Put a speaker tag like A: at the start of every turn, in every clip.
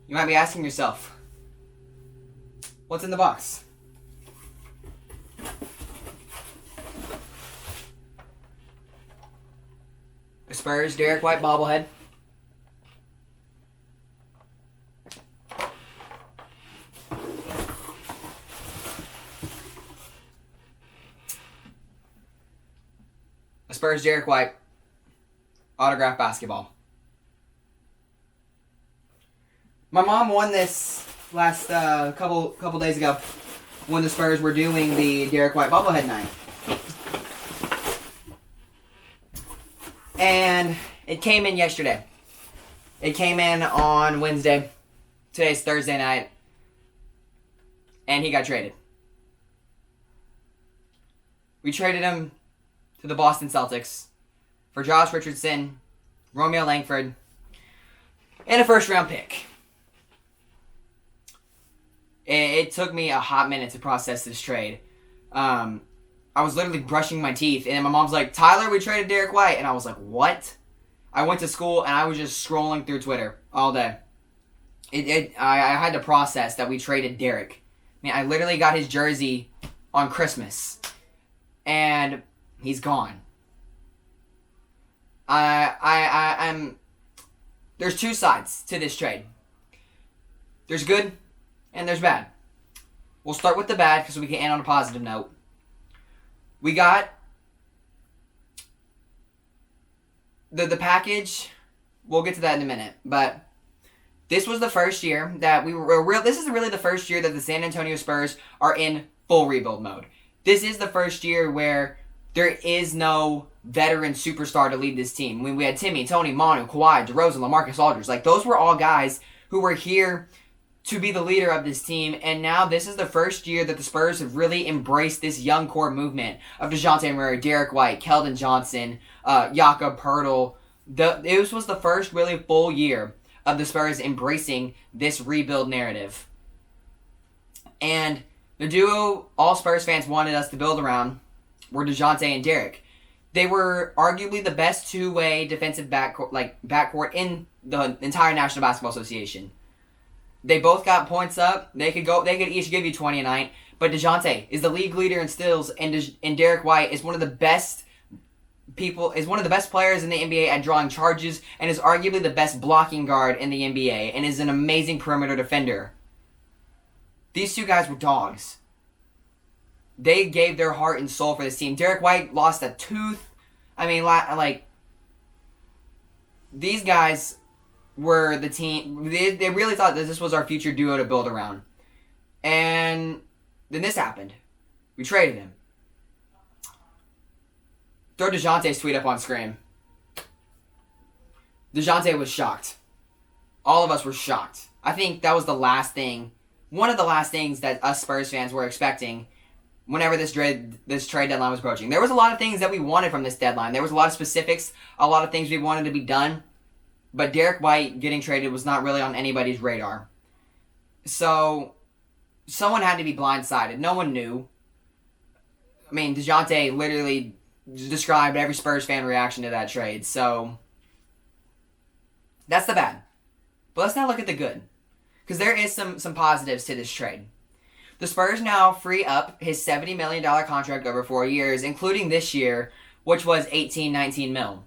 A: You might be asking yourself, what's in the box? A Spurs Derek White bobblehead. A Spurs Derek White autographed basketball. My mom won this last couple days ago when the Spurs were doing the Derek White bobblehead night. And it came in yesterday. It came in on Wednesday. Today's Thursday night. And he got traded. We traded him to the Boston Celtics for Josh Richardson, Romeo Langford, and a first-round pick. It took me a hot minute to process this trade. I was literally brushing my teeth, and my mom's like, Tyler, we traded Derek White. And I was like, what? I went to school, and I was just scrolling through Twitter all day. I had to process that we traded Derek. I mean, I literally got his jersey on Christmas, and he's gone. I'm. There's two sides to this trade. There's good, and there's bad. We'll start with the bad because we can end on a positive note. We got the package. We'll get to that in a minute, but this was the first year that we were real. This is really the first year that the San Antonio Spurs are in full rebuild mode. This is the first year where there is no veteran superstar to lead this team. When we had Timmy, Tony, Manu, Kawhi, DeRozan, LaMarcus Aldridge, like those were all guys who were here to be the leader of this team, and now this is the first year that the Spurs have really embraced this young core movement of DeJounte Murray, Derek White, Keldon Johnson, Jakob Poeltl. This was the first really full year of the Spurs embracing this rebuild narrative. And the duo all Spurs fans wanted us to build around were DeJounte and Derek. They were arguably the best two-way defensive backcourt in the entire National Basketball Association. They both got points up. They could each give you 20 a night. But DeJounte is the league leader in steals, and Derek White is one of the best players in the NBA at drawing charges, and is arguably the best blocking guard in the NBA, and is an amazing perimeter defender. These two guys were dogs. They gave their heart and soul for this team. Derek White lost a tooth. I mean, these guys were the team. They really thought that this was our future duo to build around. And then this happened. We traded him. Throw DeJounte's tweet up on screen. DeJounte was shocked. All of us were shocked. I think that was one of the last things that us Spurs fans were expecting whenever this trade deadline was approaching. There was a lot of things that we wanted from this deadline. There was a lot of specifics, a lot of things we wanted to be done. But Derek White getting traded was not really on anybody's radar. So, someone had to be blindsided. No one knew. I mean, DeJounte literally described every Spurs fan reaction to that trade. So, that's the bad. But let's now look at the good. Because there is some positives to this trade. The Spurs now free up his $70 million contract over 4 years, including this year, which was $19 mil.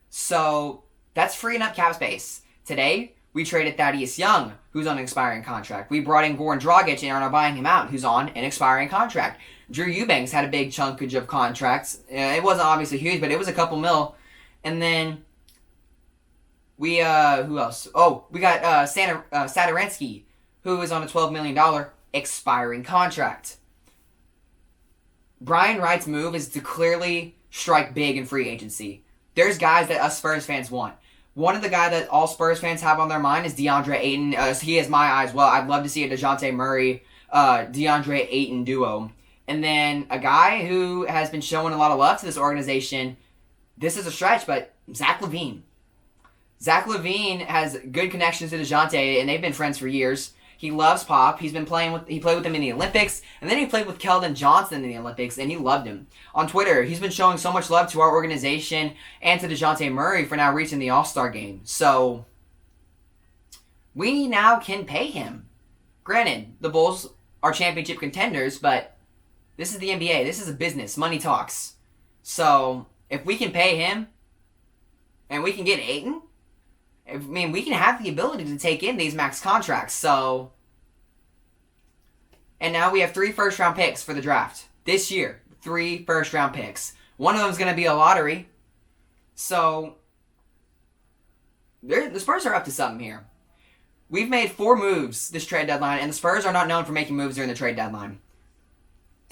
A: So, that's freeing up cap space. Today, we traded Thaddeus Young, who's on an expiring contract. We brought in Goran Dragic and are now buying him out, who's on an expiring contract. Drew Eubanks had a big chunkage of contracts. It wasn't obviously huge, but it was a couple mil. And then we, who else? Oh, we got Satoransky, who is on a $12 million expiring contract. Brian Wright's move is to clearly strike big in free agency. There's guys that us Spurs fans want. One of the guys that all Spurs fans have on their mind is DeAndre Ayton. He has my eye as well. I'd love to see a DeJounte Murray, DeAndre Ayton duo. And then a guy who has been showing a lot of love to this organization, this is a stretch, but Zach LaVine. Zach LaVine has good connections to DeJounte, and they've been friends for years. He loves Pop. He played with him in the Olympics, and then he played with Keldon Johnson in the Olympics, and he loved him. On Twitter, he's been showing so much love to our organization and to DeJounte Murray for now reaching the All-Star game. So, we now can pay him. Granted, the Bulls are championship contenders, but this is the NBA. This is a business. Money talks. So, if we can pay him, and we can get Ayton, we can have the ability to take in these max contracts. So, and now we have 3 first-round picks for the draft. This year, 3 first-round picks. One of them is going to be a lottery. So, the Spurs are up to something here. We've made 4 moves this trade deadline, and the Spurs are not known for making moves during the trade deadline.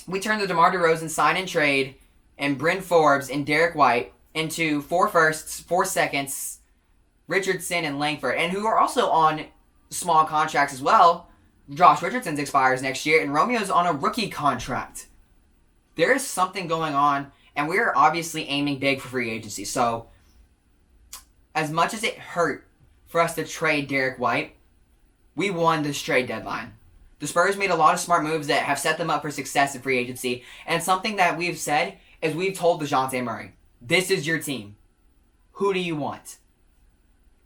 A: We turned the DeMar DeRozan sign and trade, and Bryn Forbes and Derek White into 4 firsts, 4 seconds, Richardson and Langford, and who are also on small contracts as well. Josh Richardson's expires next year, and Romeo's on a rookie contract. There is something going on, and we're obviously aiming big for free agency. So, as much as it hurt for us to trade Derek White, we won this trade deadline. The Spurs made a lot of smart moves that have set them up for success in free agency, and something that we've said is we've told DeJounte Murray, this is your team. Who do you want?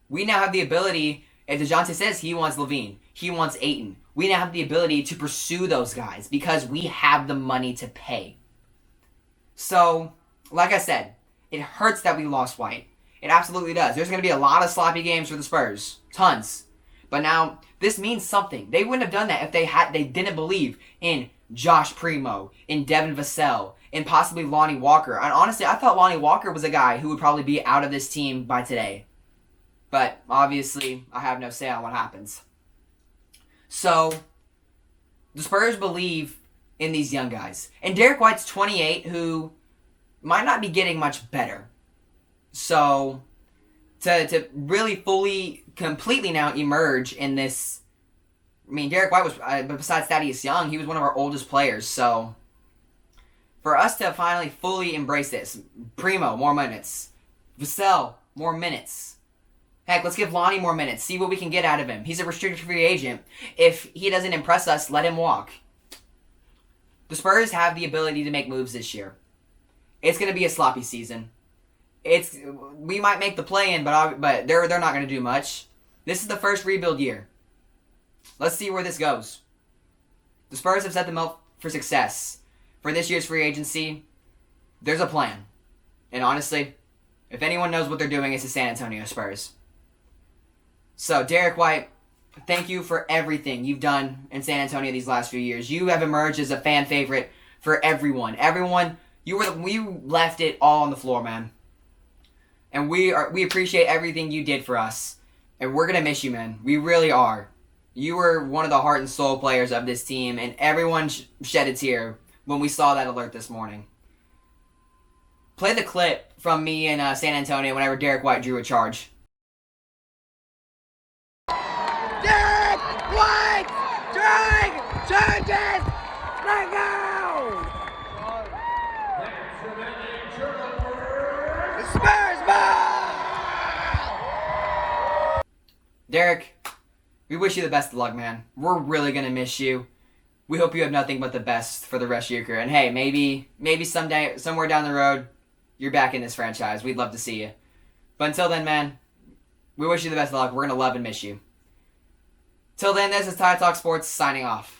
A: We now have the ability, if DeJounte says he wants LaVine, he wants Ayton, we now have the ability to pursue those guys because we have the money to pay. So, like I said, it hurts that we lost White. It absolutely does. There's going to be a lot of sloppy games for the Spurs. Tons. But now, this means something. They wouldn't have done that if they didn't believe in Josh Primo, in Devin Vassell, in possibly Lonnie Walker. And honestly, I thought Lonnie Walker was a guy who would probably be out of this team by today. But obviously, I have no say on what happens. So, the Spurs believe in these young guys. And Derek White's 28, who might not be getting much better. So, to really completely now emerge in this... Derek White was, besides Thaddeus Young, he was one of our oldest players. So, for us to finally fully embrace this, Primo, more minutes. Vassell, more minutes. Heck, let's give Lonnie more minutes. See what we can get out of him. He's a restricted free agent. If he doesn't impress us, let him walk. The Spurs have the ability to make moves this year. It's going to be a sloppy season. We might make the play-in, but they're not going to do much. This is the first rebuild year. Let's see where this goes. The Spurs have set them up for success. For this year's free agency, there's a plan. And honestly, if anyone knows what they're doing, it's the San Antonio Spurs. So, Derek White, thank you for everything you've done in San Antonio these last few years. You have emerged as a fan favorite for everyone. You left it all on the floor, man. And we appreciate everything you did for us. And we're going to miss you, man. We really are. You were one of the heart and soul players of this team, and everyone shed a tear when we saw that alert this morning. Play the clip from me in San Antonio whenever Derek White drew a charge.
B: Derek White drawing charges! Let go! The Spurs ball!
A: Derek, we wish you the best of luck, man. We're really going to miss you. We hope you have nothing but the best for the rest of your career. And hey, maybe someday, somewhere down the road, you're back in this franchise. We'd love to see you. But until then, man, we wish you the best of luck. We're going to love and miss you. Till then, this is Ty Talk Sports signing off.